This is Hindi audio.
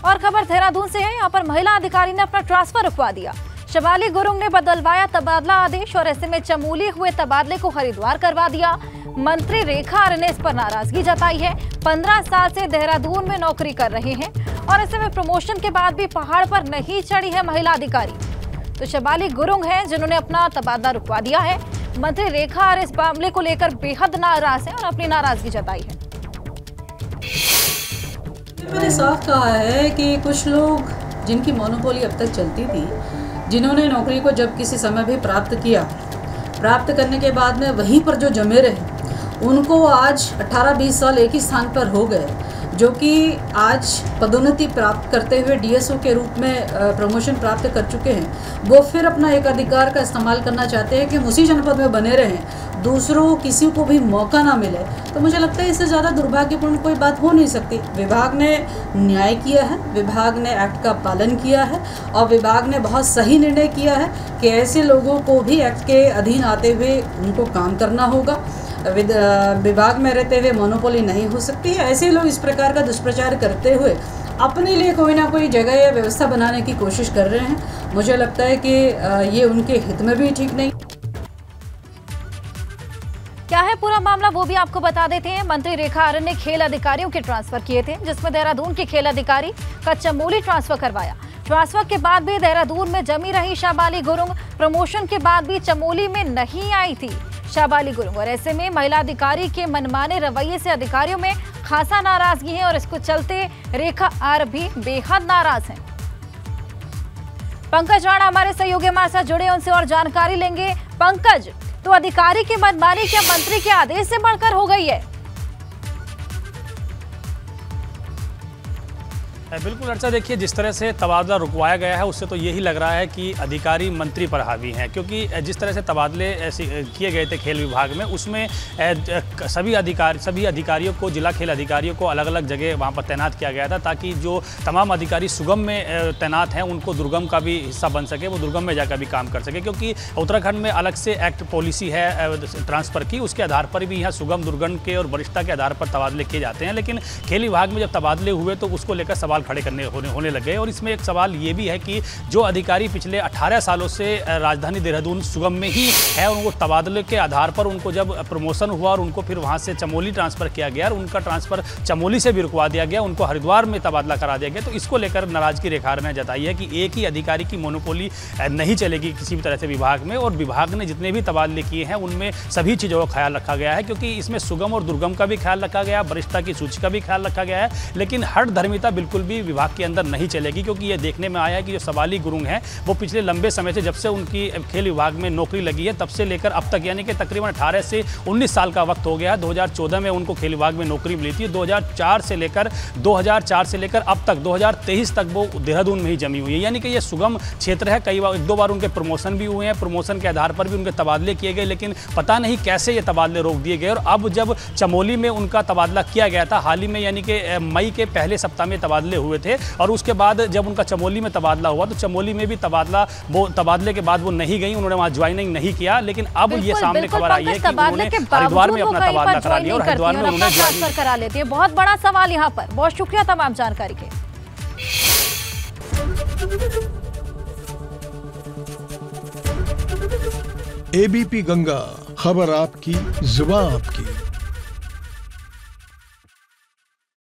और खबर देहरादून से है। यहाँ पर महिला अधिकारी ने अपना ट्रांसफर रुकवा दिया। शिवाली गुरुंग ने बदलवाया तबादला आदेश और ऐसे में चमोली हुए तबादले को हरिद्वार करवा दिया। मंत्री रेखा आर्य ने इस पर नाराजगी जताई है। 15 साल से देहरादून में नौकरी कर रहे हैं और ऐसे में प्रमोशन के बाद भी पहाड़ पर नहीं चढ़ी है महिला अधिकारी। तो शिवाली गुरुंग है जिन्होंने अपना तबादला रुकवा दिया है। मंत्री रेखा आर्य इस मामले को लेकर बेहद नाराज हैं और अपनी नाराजगी जताई है। मैंने साफ कहा है कि कुछ लोग जिनकी मोनोपोली अब तक चलती थी, जिन्होंने नौकरी को जब किसी समय भी प्राप्त किया, प्राप्त करने के बाद में वहीं पर जो जमे रहे, उनको आज 18-20 साल एक ही स्थान पर हो गए, जो कि आज पदोन्नति प्राप्त करते हुए डीएसओ के रूप में प्रमोशन प्राप्त कर चुके हैं, वो फिर अपना एक अधिकार का इस्तेमाल करना चाहते हैं कि उसी जनपद में बने रहें, दूसरों किसी को भी मौका ना मिले। तो मुझे लगता है इससे ज़्यादा दुर्भाग्यपूर्ण कोई बात हो नहीं सकती। विभाग ने न्याय किया है, विभाग ने एक्ट का पालन किया है और विभाग ने बहुत सही निर्णय किया है कि ऐसे लोगों को भी एक्ट के अधीन आते हुए उनको काम करना होगा। विभाग में रहते हुए मोनोपोली नहीं हो सकती है। ऐसे लोग इस प्रकार का दुष्प्रचार करते हुए अपने लिए कोई ना कोई जगह या व्यवस्था बनाने की कोशिश कर रहे हैं। मुझे लगता है कि ये उनके हित में भी ठीक नहीं। क्या है पूरा मामला वो भी आपको बता देते हैं। मंत्री रेखा आर्य ने खेल अधिकारियों के ट्रांसफर किए थे, जिसमें देहरादून के खेल अधिकारी का चमोली ट्रांसफर करवाया। ट्रांसफर के बाद भी देहरादून में जमी रही शिवाली गुरुंग प्रमोशन के बाद भी चमोली में नहीं आई थी शिवाली गुरुंग, और ऐसे में महिला अधिकारी के मनमाने रवैये से अधिकारियों में खासा नाराजगी है और इसको चलते रेखा आर्य भी बेहद नाराज हैं। पंकज राणा हमारे सहयोगी हमारे साथ जुड़े, उनसे और जानकारी लेंगे। पंकज, तो अधिकारी की मनमानी क्या मंत्री के आदेश से बढ़कर हो गई है? बिल्कुल अर्चा, देखिए जिस तरह से तबादला रुकवाया गया है उससे तो यही लग रहा है कि अधिकारी मंत्री पर हावी हैं, क्योंकि जिस तरह से तबादले किए गए थे खेल विभाग में, उसमें सभी अधिकारियों को, जिला खेल अधिकारियों को अलग अलग जगह वहां पर तैनात किया गया था, ताकि जो तमाम अधिकारी सुगम में तैनात हैं उनको दुर्गम का भी हिस्सा बन सके, वो दुर्गम में जाकर भी काम कर सके। क्योंकि उत्तराखंड में अलग से एक्ट पॉलिसी है ट्रांसफ़र की, उसके आधार पर भी यहाँ सुगम, दुर्गम के और वरिष्ठता के आधार पर तबादले किए जाते हैं। लेकिन खेल विभाग में जब तबादले हुए तो उसको लेकर सवाल खड़े होने लगे। और इसमें एक सवाल ये भी है कि जो अधिकारी पिछले 18 सालों से राजधानी देहरादून सुगम में ही है, उनको तबादले के आधार पर उनको जब प्रमोशन हुआ और उनको फिर वहां से चमोली ट्रांसफर किया गया और उनका ट्रांसफर चमोली से भी रुकवा दिया गया, उनको हरिद्वार में तबादला करा दिया गया। तो इसको लेकर नाराजगी रेखा आर्य ने जताई है कि एक ही अधिकारी की मोनोपोली नहीं चलेगी किसी भी तरह से विभाग में, और विभाग ने जितने भी तबादले किए हैं उनमें सभी चीज़ों का ख्याल रखा गया है, क्योंकि इसमें सुगम और दुर्गम का भी ख्याल रखा गया, वरिष्ठता की सूची का भी ख्याल रखा गया है। लेकिन हठ धर्मिता बिल्कुल भी विभाग के अंदर नहीं चलेगी, क्योंकि ये देखने में आया है कि जो शिवाली गुरुंग हैं वो पिछले लंबे समय से, जब से उनकी खेल विभाग में नौकरी लगी है तब से लेकर अब तक, यानी कि तकरीबन 18 से 19 साल का वक्त हो गया है। 2014 में उनको खेल विभाग में नौकरी मिली थी। 2004 से लेकर अब तक 2023 तक वो देहरादून में ही जमी हुई है, यानी कि ये सुगम क्षेत्र है। कई बार, 1-2 बार उनके प्रमोशन भी हुए हैं, प्रमोशन के आधार पर भी उनके तबादले किए गए, लेकिन पता नहीं कैसे ये तबादले रोक दिए गए। और अब जब चमोली में उनका तबादला किया गया था हाल ही में, यानी कि मई के पहले सप्ताह में तबादले हुए थे, और उसके बाद जब उनका चमोली में तबादला हुआ तो चमोली में भी तबादले के बाद वो नहीं गई, उन्होंने वहां ज्वाइनिंग नहीं किया। लेकिन अब ये सामने खबर आई है कि उन्होंने हरिद्वार में अपना तबादला करा लिया और हरिद्वार में उन्होंने ट्रांसफर करा लेती है। बहुत बड़ा सवाल यहाँ पर। बहुत शुक्रिया तमाम जानकारी के। एबीपी गंगा, खबर आपकी, जुबान आपकी।